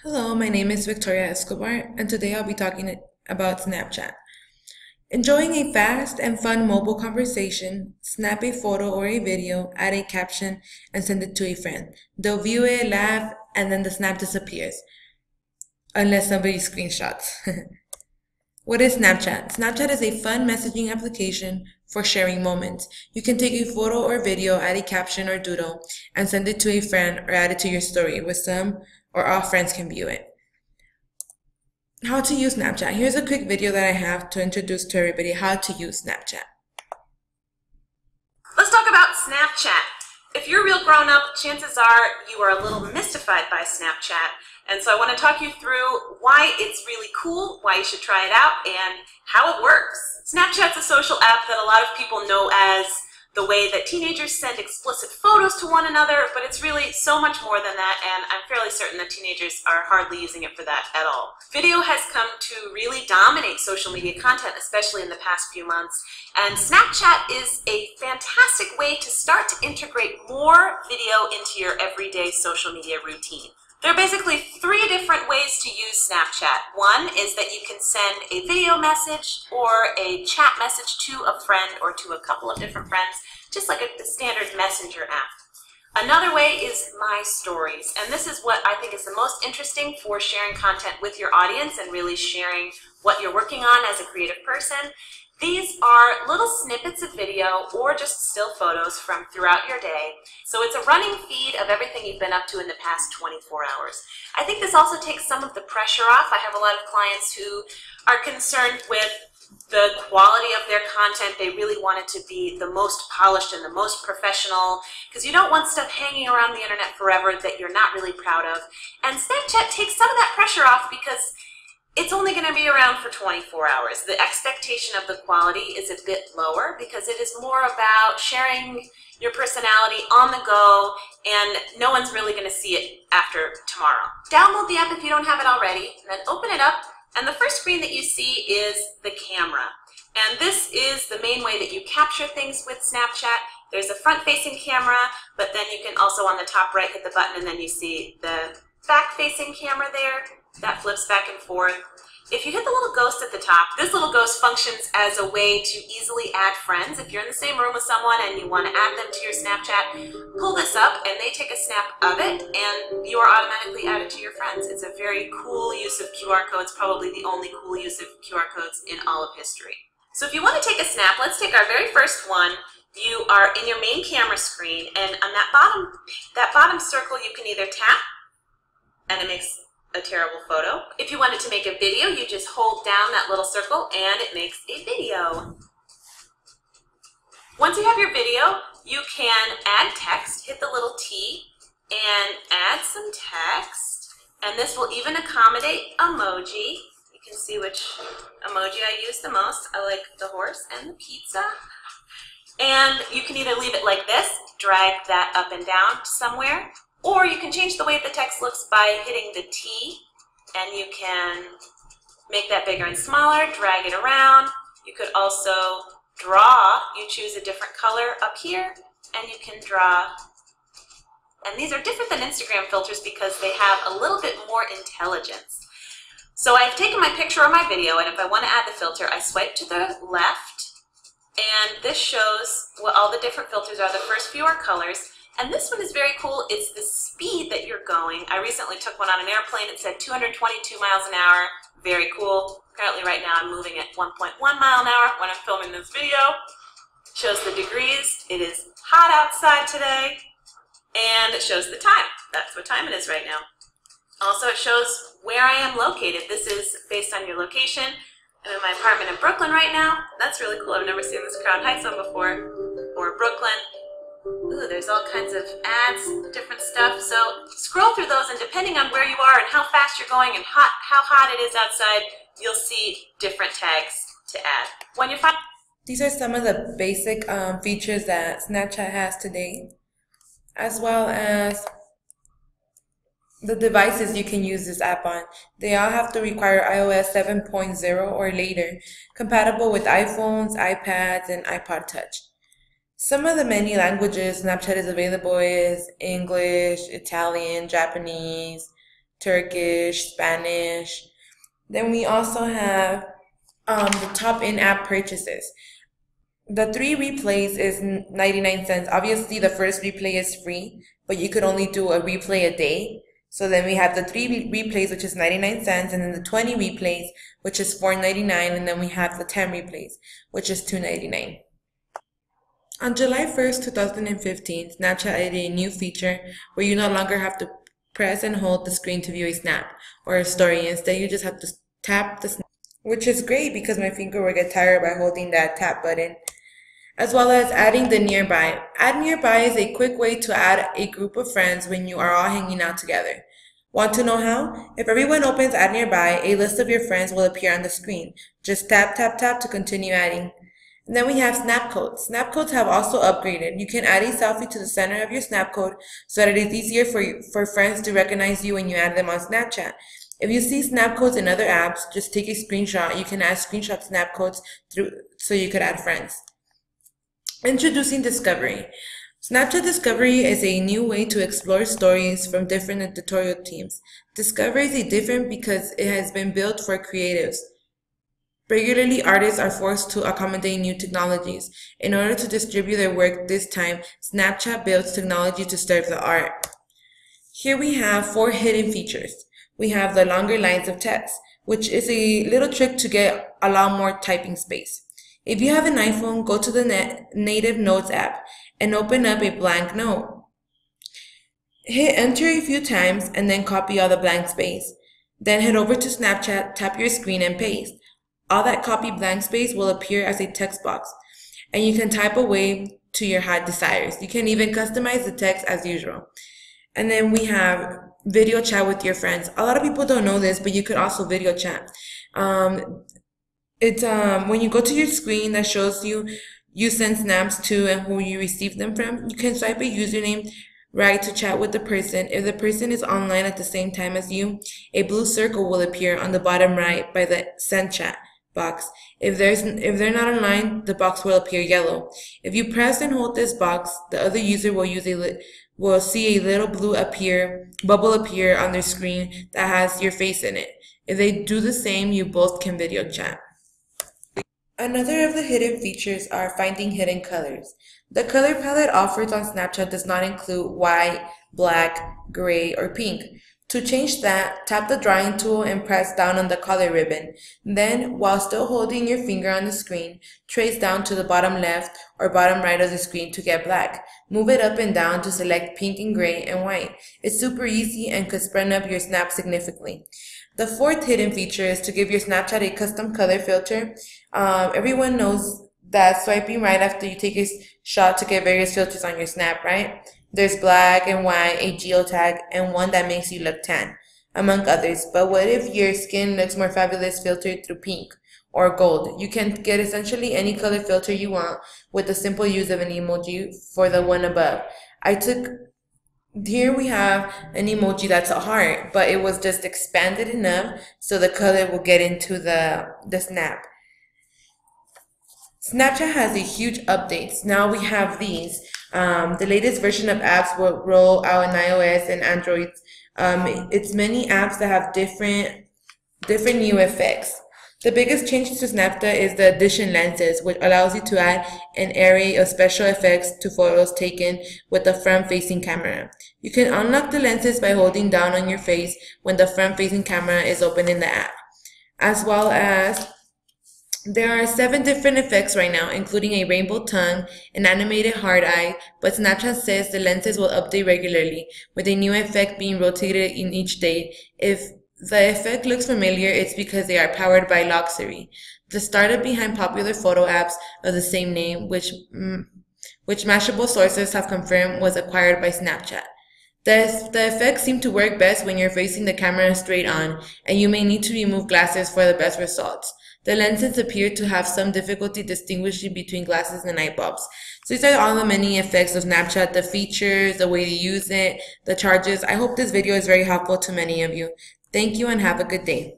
Hello, my name is Victoria Escobar, and today I'll be talking about Snapchat. Enjoying a fast and fun mobile conversation, snap a photo or a video, add a caption, and send it to a friend. They'll view it, laugh, and then the snap disappears, unless somebody screenshots. What is Snapchat? Snapchat is a fun messaging application for sharing moments. You can take a photo or video, add a caption or doodle, and send it to a friend or add it to your story where some or all friends can view it. How to use Snapchat. Here's a quick video that I have to introduce to everybody how to use Snapchat. Let's talk about Snapchat. If you're a real grown-up, chances are you are a little mystified by Snapchat. And so I want to talk you through why it's really cool, why you should try it out, and how it works. Snapchat's a social app that a lot of people know as the way that teenagers send explicit photos to one another, but it's really so much more than that, and I'm fairly certain that teenagers are hardly using it for that at all. Video has come to really dominate social media content, especially in the past few months, and Snapchat is a fantastic way to start to integrate more video into your everyday social media routine. There are basically three different ways to use Snapchat. One is that you can send a video message or a chat message to a friend or to a couple of different friends, just like the standard messenger app. Another way is My Stories, and this is what I think is the most interesting for sharing content with your audience and really sharing what you're working on as a creative person. These are little snippets of video or just still photos from throughout your day. So it's a running feed of everything you've been up to in the past 24 hours. I think this also takes some of the pressure off. I have a lot of clients who are concerned with the quality of their content. They really want it to be the most polished and the most professional, because you don't want stuff hanging around the internet forever that you're not really proud of. And Snapchat takes some of that pressure off because it's only going to be around for 24 hours. The expectation of the quality is a bit lower because it is more about sharing your personality on the go, and no one's really going to see it after tomorrow. Download the app if you don't have it already, and then open it up, and the first screen that you see is the camera. And this is the main way that you capture things with Snapchat. There's a front-facing camera, but then you can also on the top right hit the button, and then you see the back-facing camera there. That flips back and forth. If you hit the little ghost at the top, this little ghost functions as a way to easily add friends. If you're in the same room with someone and you want to add them to your Snapchat, pull this up and they take a snap of it and you are automatically added to your friends. It's a very cool use of QR codes, probably the only cool use of QR codes in all of history. So if you want to take a snap, let's take our very first one. You are in your main camera screen, and on that bottom circle you can either tap and it makes a terrible photo. If you wanted to make a video, you just hold down that little circle and it makes a video. Once you have your video, you can add text, hit the little T and add some text, and this will even accommodate emoji. You can see which emoji I use the most. I like the horse and the pizza. And you can either leave it like this, drag that up and down somewhere, or you can change the way the text looks by hitting the T, and you can make that bigger and smaller, drag it around. You could also draw. You choose a different color up here, and you can draw. And these are different than Instagram filters because they have a little bit more intelligence. So I've taken my picture or my video, and if I want to add the filter, I swipe to the left, and this shows what all the different filters are. The first few are colors. And this one is very cool. It's the speed that you're going. I recently took one on an airplane. It said 222 miles an hour. Very cool. Apparently right now I'm moving at 1.1 mile an hour when I'm filming this video. It shows the degrees. It is hot outside today. And it shows the time. That's what time it is right now. Also, it shows where I am located. This is based on your location. I'm in my apartment in Brooklyn right now. That's really cool. I've never seen this Crown Heights one before. Or Brooklyn. Ooh, there's all kinds of ads, different stuff. So scroll through those, and depending on where you are and how fast you're going and how hot it is outside, you'll see different tags to add. When you're These are some of the basic features that Snapchat has today, as well as the devices you can use this app on. They all have to require iOS 7.0 or later, compatible with iPhones, iPads, and iPod Touch. Some of the many languages Snapchat is available is English, Italian, Japanese, Turkish, Spanish. Then we also have the top in-app purchases. The 3 replays is 99 cents. Obviously, the first replay is free, but you could only do a replay a day. So then we have the 3 replays, which is 99 cents, and then the 20 replays, which is $4.99, and then we have the 10 replays, which is $2.99. On July 1st, 2015, Snapchat added a new feature where you no longer have to press and hold the screen to view a snap or a story. Instead, you just have to tap the snap, which is great because my finger will get tired by holding that tap button. As well as adding the nearby. Add nearby is a quick way to add a group of friends when you are all hanging out together. Want to know how? If everyone opens Add Nearby, a list of your friends will appear on the screen. Just tap, tap, tap to continue adding. And then we have snap codes. Snap codes have also upgraded. You can add a selfie to the center of your snap code so that it is easier for friends to recognize you when you add them on Snapchat. If you see snap codes in other apps, just take a screenshot. You can add screenshot snap codes so you could add friends. Introducing Discovery. Snapchat Discovery is a new way to explore stories from different editorial teams. Discovery is different because it has been built for creatives. Regularly, artists are forced to accommodate new technologies. In order to distribute their work this time, Snapchat builds technology to serve the art. Here we have 4 hidden features. We have the longer lines of text, which is a little trick to get a lot more typing space. If you have an iPhone, go to the native Notes app and open up a blank note. Hit enter a few times and then copy all the blank space. Then head over to Snapchat, tap your screen and paste. All that copied blank space will appear as a text box, and you can type away to your heart desires. You can even customize the text as usual. And then we have video chat with your friends. A lot of people don't know this, but you could also video chat. It's when you go to your screen that shows you send snaps to and who you receive them from, you can swipe a username right to chat with the person. If the person is online at the same time as you, a blue circle will appear on the bottom right by the send chat box. If they're not online, the box will appear yellow. If you press and hold this box, the other user will see a little blue bubble appear on their screen that has your face in it. If they do the same, you both can video chat. Another of the hidden features are finding hidden colors. The color palette offered on Snapchat does not include white, black, gray, or pink. To change that, tap the drawing tool and press down on the color ribbon. Then, while still holding your finger on the screen, trace down to the bottom left or bottom right of the screen to get black. Move it up and down to select pink and gray and white. It's super easy and could spread up your snap significantly. The 4th hidden feature is to give your Snapchat a custom color filter. Everyone knows that swiping right after you take a shot to get various filters on your snap, right? There's black and white, a geotag, and one that makes you look tan, among others. But what if your skin looks more fabulous filtered through pink or gold? You can get essentially any color filter you want with the simple use of an emoji for the one above. Here we have an emoji that's a heart, but it was just expanded enough so the color will get into the snap. Snapchat has a huge updates. Now we have these. The latest version of apps will roll out in iOS and Android. It's many apps that have different new effects. The biggest change to Snapchat is the addition lenses, which allows you to add an array of special effects to photos taken with the front-facing camera. You can unlock the lenses by holding down on your face when the front-facing camera is open in the app. As well as, there are 7 different effects right now, including a rainbow tongue, an animated hard eye, but Snapchat says the lenses will update regularly, with a new effect being rotated in each day. If the effect looks familiar, it's because they are powered by Loxery, the startup behind popular photo apps of the same name, which Mashable sources have confirmed was acquired by Snapchat. The effects seem to work best when you're facing the camera straight on, and you may need to remove glasses for the best results. The lenses appear to have some difficulty distinguishing between glasses and light bulbs. So these are all the many effects of Snapchat, the features, the way to use it, the charges. I hope this video is very helpful to many of you. Thank you and have a good day.